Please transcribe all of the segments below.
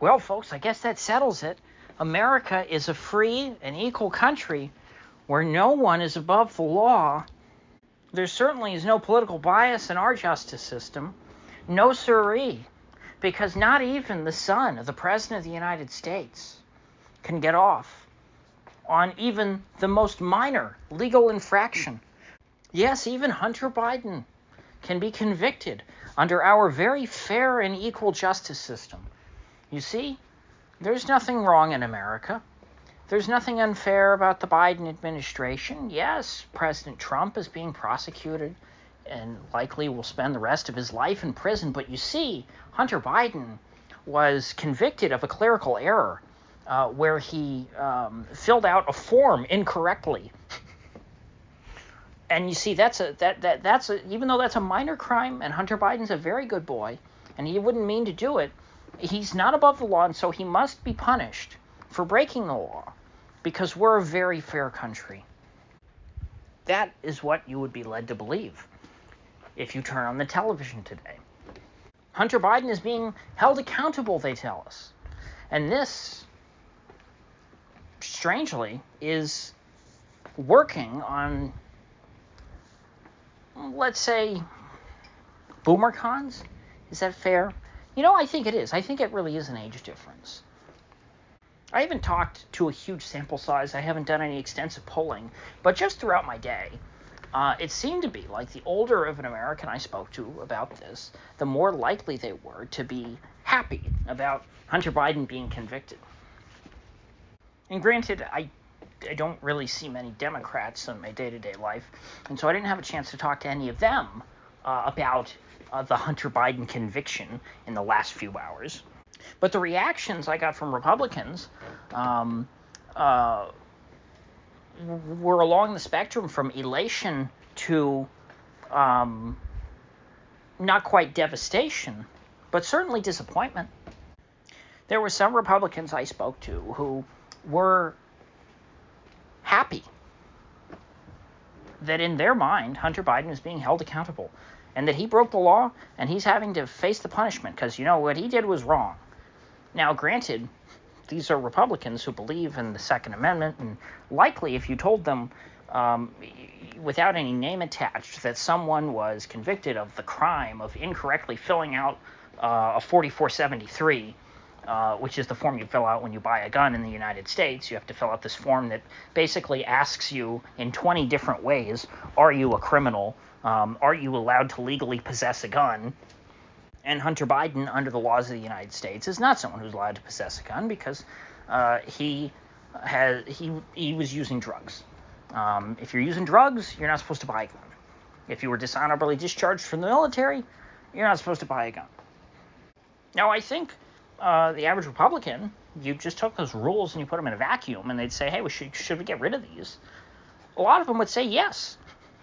Well, folks, I guess that settles it. America is a free and equal country where no one is above the law. There certainly is no political bias in our justice system. No siree, because not even the son of the President of the United States can get off on even the most minor legal infraction. Yes, even Hunter Biden can be convicted under our very fair and equal justice system. You see, there's nothing wrong in America. There's nothing unfair about the Biden administration. Yes, President Trump is being prosecuted and likely will spend the rest of his life in prison. But you see, Hunter Biden was convicted of a clerical error where he filled out a form incorrectly. And you see, that's even though that's a minor crime, and Hunter Biden's a very good boy, and he wouldn't mean to do it, he's not above the law, and so he must be punished for breaking the law, because we're a very fair country. That is what you would be led to believe if you turn on the television today. Hunter Biden is being held accountable, they tell us. And this, strangely, is working on, let's say, boomer cons? Is that fair? You know, I think it is. I think it really is an age difference. I haven't talked to a huge sample size. I haven't done any extensive polling. But just throughout my day, it seemed to be like the older of an American I spoke to about this, the more likely they were to be happy about Hunter Biden being convicted. And granted, I don't really see many Democrats in my day-to-day life, and so I didn't have a chance to talk to any of them about the Hunter Biden conviction in the last few hours. But the reactions I got from Republicans were along the spectrum from elation to not quite devastation, but certainly disappointment. There were some Republicans I spoke to who were happy that in their mind Hunter Biden is being held accountable and that he broke the law and he's having to face the punishment because, you know, what he did was wrong. Now, granted, these are Republicans who believe in the Second Amendment, and likely if you told them without any name attached that someone was convicted of the crime of incorrectly filling out a 4473, which is the form you fill out when you buy a gun in the United States. You have to fill out this form that basically asks you in 20 different ways, are you a criminal? Are you allowed to legally possess a gun? And Hunter Biden, under the laws of the United States, is not someone who's allowed to possess a gun because he was using drugs. If you're using drugs, you're not supposed to buy a gun. If you were dishonorably discharged from the military, you're not supposed to buy a gun. Now, I think the average Republican, you just took those rules and you put them in a vacuum, and they'd say, hey, should we get rid of these? A lot of them would say yes,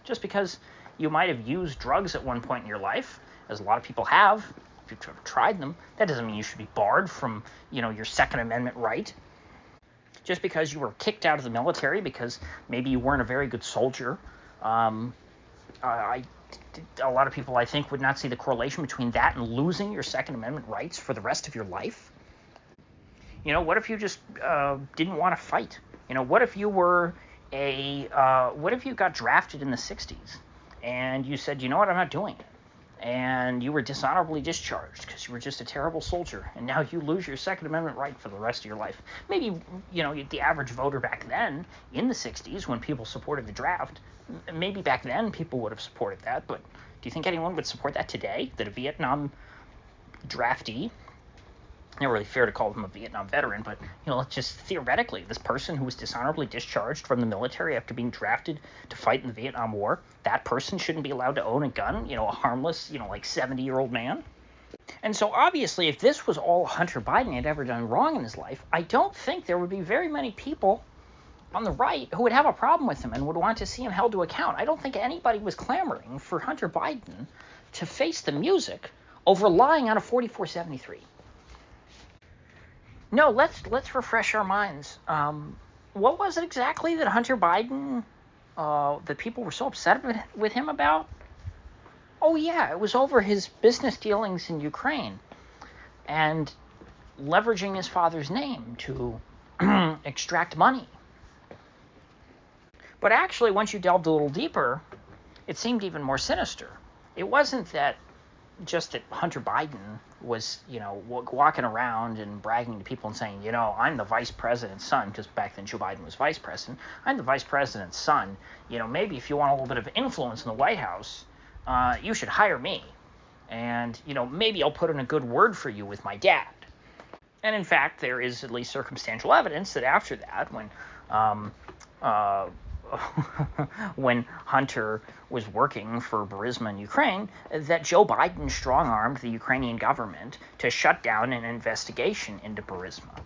just because you might have used drugs at one point in your life, as a lot of people have. If you've tried them, that doesn't mean you should be barred from, your Second Amendment right. Just because you were kicked out of the military because maybe you weren't a very good soldier. A lot of people, I think, would not see the correlation between that and losing your Second Amendment rights for the rest of your life. What if you just didn't want to fight? What if you were what if you got drafted in the 60s and you said, you know what, I'm not doing it. And you were dishonorably discharged because you were just a terrible soldier, and now you lose your Second Amendment right for the rest of your life. Maybe, the average voter back then, in the 60s, when people supported the draft, maybe back then people would have supported that, but do you think anyone would support that today, that a Vietnam draftee, not really fair to call him a Vietnam veteran, but, just theoretically, this person who was dishonorably discharged from the military after being drafted to fight in the Vietnam War, that person shouldn't be allowed to own a gun, a harmless, 70-year-old man? And so, obviously, if this was all Hunter Biden had ever done wrong in his life, I don't think there would be very many people on the right who would have a problem with him and would want to see him held to account. I don't think anybody was clamoring for Hunter Biden to face the music over lying on a 4473. No, let's refresh our minds. What was it exactly that Hunter Biden, that people were so upset with him about? Oh yeah, it was over his business dealings in Ukraine. And leveraging his father's name to extract money. But actually, once you delved a little deeper, it seemed even more sinister. It wasn't that just that Hunter Biden was, walking around and bragging to people and saying, I'm the vice president's son, because back then Joe Biden was vice president. I'm the vice president's son. Maybe if you want a little bit of influence in the White House, you should hire me. And, maybe I'll put in a good word for you with my dad. And in fact, there is at least circumstantial evidence that after that, when Hunter was working for Burisma in Ukraine, that Joe Biden strong-armed the Ukrainian government to shut down an investigation into Burisma.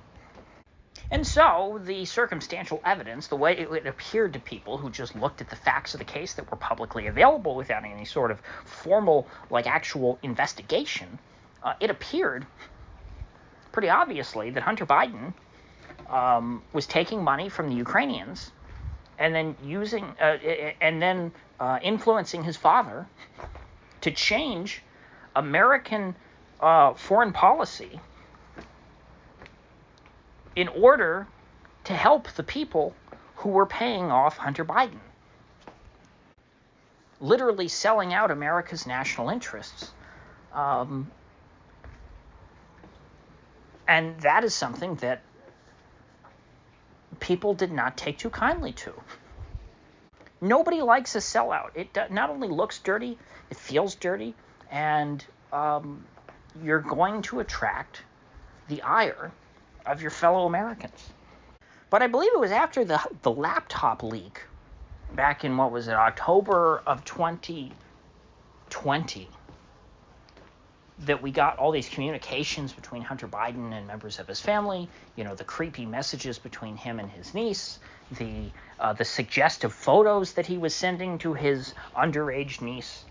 And so the circumstantial evidence, the way it appeared to people who just looked at the facts of the case that were publicly available without any sort of formal, actual investigation, it appeared pretty obviously that Hunter Biden was taking money from the Ukrainians and then influencing his father to change American foreign policy in order to help the people who were paying off Hunter Biden. Literally selling out America's national interests. And that is something that people did not take too kindly to. Nobody likes a sellout. It not only looks dirty, it feels dirty, and you're going to attract the ire of your fellow Americans. But I believe it was after the laptop leak back in, October of 2020, that we got all these communications between Hunter Biden and members of his family, the creepy messages between him and his niece, the suggestive photos that he was sending to his underage niece.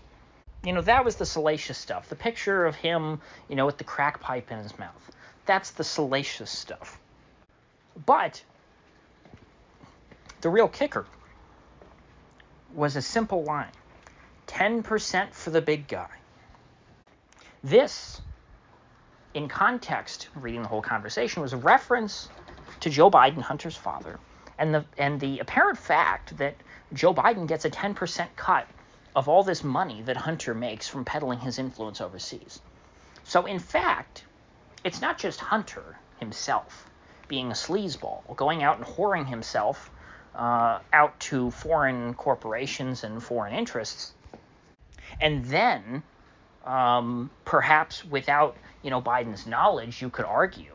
That was the salacious stuff. The picture of him, with the crack pipe in his mouth. That's the salacious stuff. But the real kicker was a simple line. 10% for the big guy. This, in context, reading the whole conversation, was a reference to Joe Biden, Hunter's father, and the apparent fact that Joe Biden gets a 10% cut of all this money that Hunter makes from peddling his influence overseas. So, in fact, it's not just Hunter himself being a sleazeball, going out and whoring himself out to foreign corporations and foreign interests, and then perhaps without Biden's knowledge, you could argue,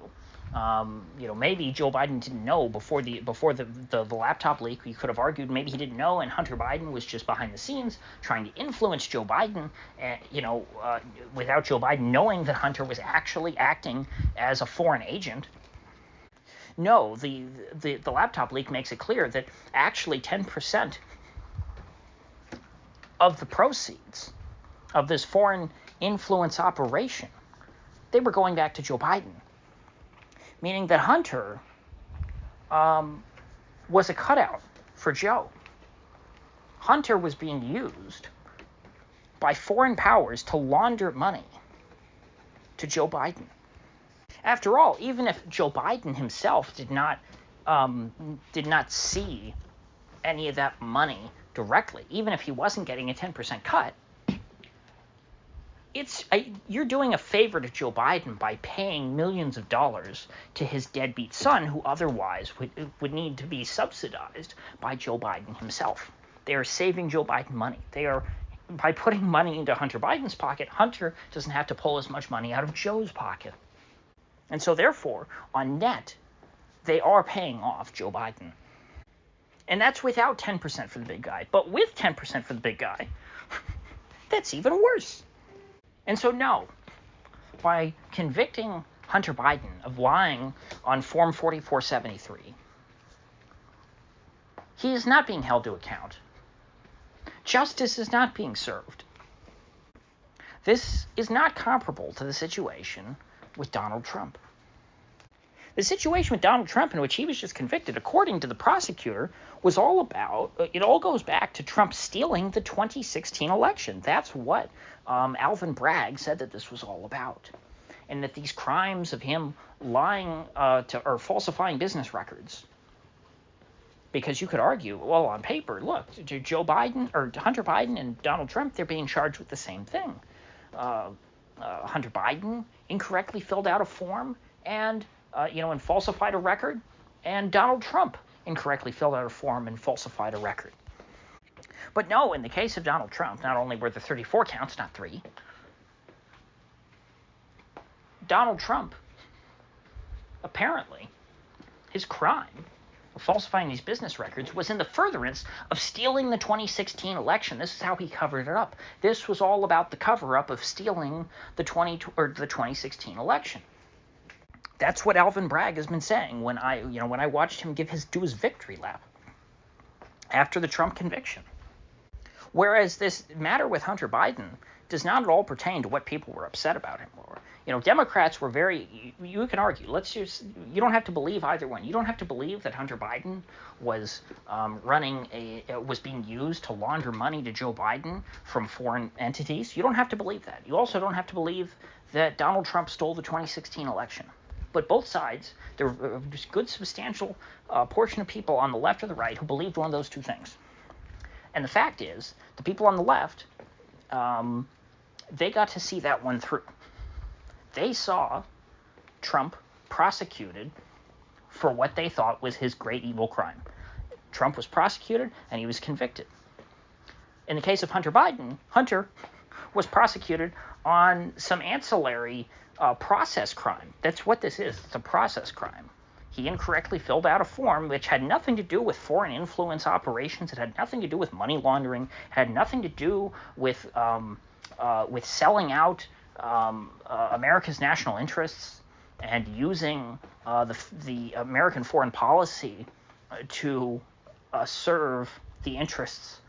maybe Joe Biden didn't know before the laptop leak. You could have argued maybe he didn't know, and Hunter Biden was just behind the scenes trying to influence Joe Biden, without Joe Biden knowing that Hunter was actually acting as a foreign agent. No, the laptop leak makes it clear that actually 10% of the proceeds of this foreign influence operation, they were going back to Joe Biden. Meaning that Hunter was a cutout for Joe. Hunter was being used by foreign powers to launder money to Joe Biden. After all, even if Joe Biden himself did not see any of that money directly, even if he wasn't getting a 10% cut, you're doing a favor to Joe Biden by paying millions of dollars to his deadbeat son, who otherwise would need to be subsidized by Joe Biden himself. They are saving Joe Biden money. By putting money into Hunter Biden's pocket, Hunter doesn't have to pull as much money out of Joe's pocket. And so therefore, on net, they are paying off Joe Biden. And that's without 10% for the big guy. But with 10% for the big guy, that's even worse. And so no, by convicting Hunter Biden of lying on Form 4473, he is not being held to account. Justice is not being served. This is not comparable to the situation with Donald Trump. The situation with Donald Trump, in which he was just convicted, according to the prosecutor, was all about, it all goes back to Trump stealing the 2016 election. That's what Alvin Bragg said that this was all about. and that these crimes of him lying or falsifying business records, because you could argue, well, on paper, look, Joe Biden or Hunter Biden and Donald Trump, they're being charged with the same thing. Hunter Biden incorrectly filled out a form and falsified a record, and Donald Trump incorrectly filled out a form and falsified a record. But no, in the case of Donald Trump, not only were there 34 counts, not 3, Donald Trump, apparently, his crime of falsifying these business records was in the furtherance of stealing the 2016 election. This is how he covered it up. This was all about the cover-up of stealing the 2016 election. That's what Alvin Bragg has been saying when I watched him do his victory lap after the Trump conviction. Whereas this matter with Hunter Biden does not at all pertain to what people were upset about him for. Democrats were you can argue, you don't have to believe either one. You don't have to believe that Hunter Biden was was being used to launder money to Joe Biden from foreign entities. You don't have to believe that. You also don't have to believe that Donald Trump stole the 2016 election. But both sides, there were a good substantial portion of people on the left or the right who believed one of those two things. And the fact is, the people on the left, they got to see that one through. They saw Trump prosecuted for what they thought was his great evil crime. Trump was prosecuted, and he was convicted. In the case of Hunter Biden, Hunter was prosecuted on some ancillary process crime. That's what this is. It's a process crime. He incorrectly filled out a form which had nothing to do with foreign influence operations. It had nothing to do with money laundering. It had nothing to do with selling out America's national interests and using the American foreign policy to serve the interests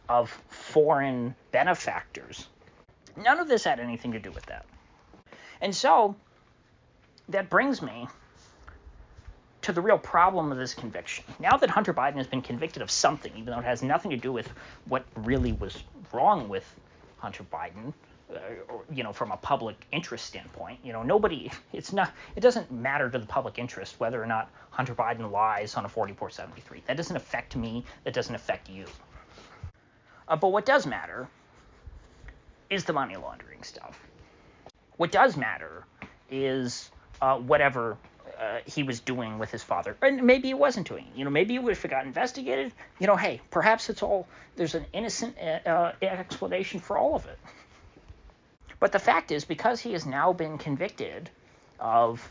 of foreign benefactors. None of this had anything to do with that. And so that brings me to the real problem of this conviction. Now that Hunter Biden has been convicted of something, even though it has nothing to do with what really was wrong with Hunter Biden, from a public interest standpoint, it doesn't matter to the public interest whether or not Hunter Biden lies on a 4473. That doesn't affect me. That doesn't affect you. But what does matter is the money laundering stuff. What does matter is whatever he was doing with his father. And maybe he wasn't doing it. Maybe if it got investigated, hey, perhaps there's an innocent explanation for all of it. But the fact is, because he has now been convicted of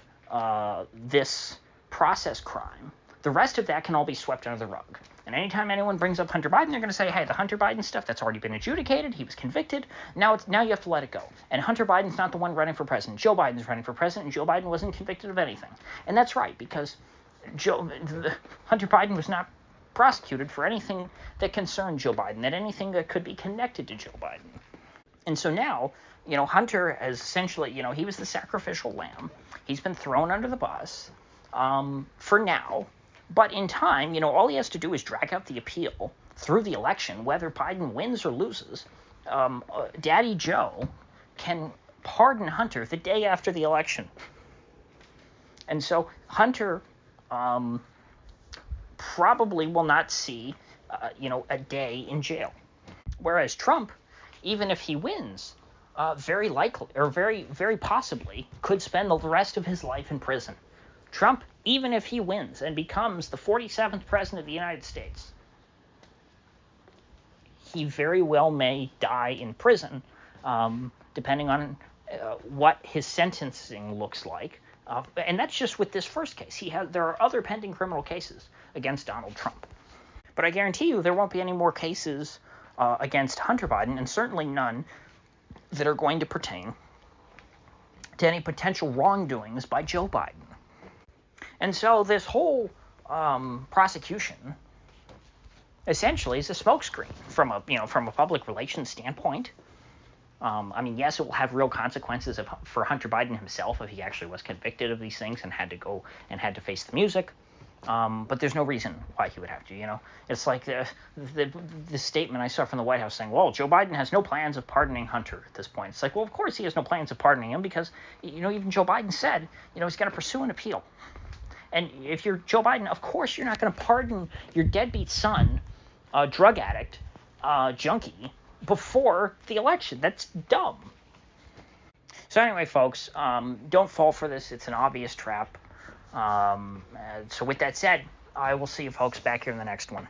this process crime, the rest of that can all be swept under the rug. And anytime anyone brings up Hunter Biden, they're going to say, hey, the Hunter Biden stuff, that's already been adjudicated. He was convicted. Now you have to let it go. And Hunter Biden's not the one running for president. Joe Biden's running for president, and Joe Biden wasn't convicted of anything. And that's right, because Hunter Biden was not prosecuted for anything that concerned Joe Biden, anything that could be connected to Joe Biden. And so now, Hunter has essentially, he was the sacrificial lamb. He's been thrown under the bus for now. But in time, all he has to do is drag out the appeal through the election, whether Biden wins or loses. Daddy Joe can pardon Hunter the day after the election. And so Hunter probably will not see, a day in jail. Whereas Trump, even if he wins, very likely, or very, very possibly, could spend the rest of his life in prison. Trump, even if he wins and becomes the 47th president of the United States, he very well may die in prison, depending on what his sentencing looks like. And that's just with this first case. There are other pending criminal cases against Donald Trump. But I guarantee you there won't be any more cases against Hunter Biden, and certainly none that are going to pertain to any potential wrongdoings by Joe Biden. And so this whole prosecution essentially is a smokescreen from a public relations standpoint. Yes, it will have real consequences for Hunter Biden himself if he actually was convicted of these things and had to face the music. But there's no reason why he would have to, It's like the statement I saw from the White House saying, well, Joe Biden has no plans of pardoning Hunter at this point. It's like, well, of course he has no plans of pardoning him because, even Joe Biden said, he's going to pursue an appeal. And if you're Joe Biden, of course you're not going to pardon your deadbeat son, drug addict, junkie, before the election. That's dumb. So anyway, folks, don't fall for this. It's an obvious trap. So with that said, I will see you folks back here in the next one.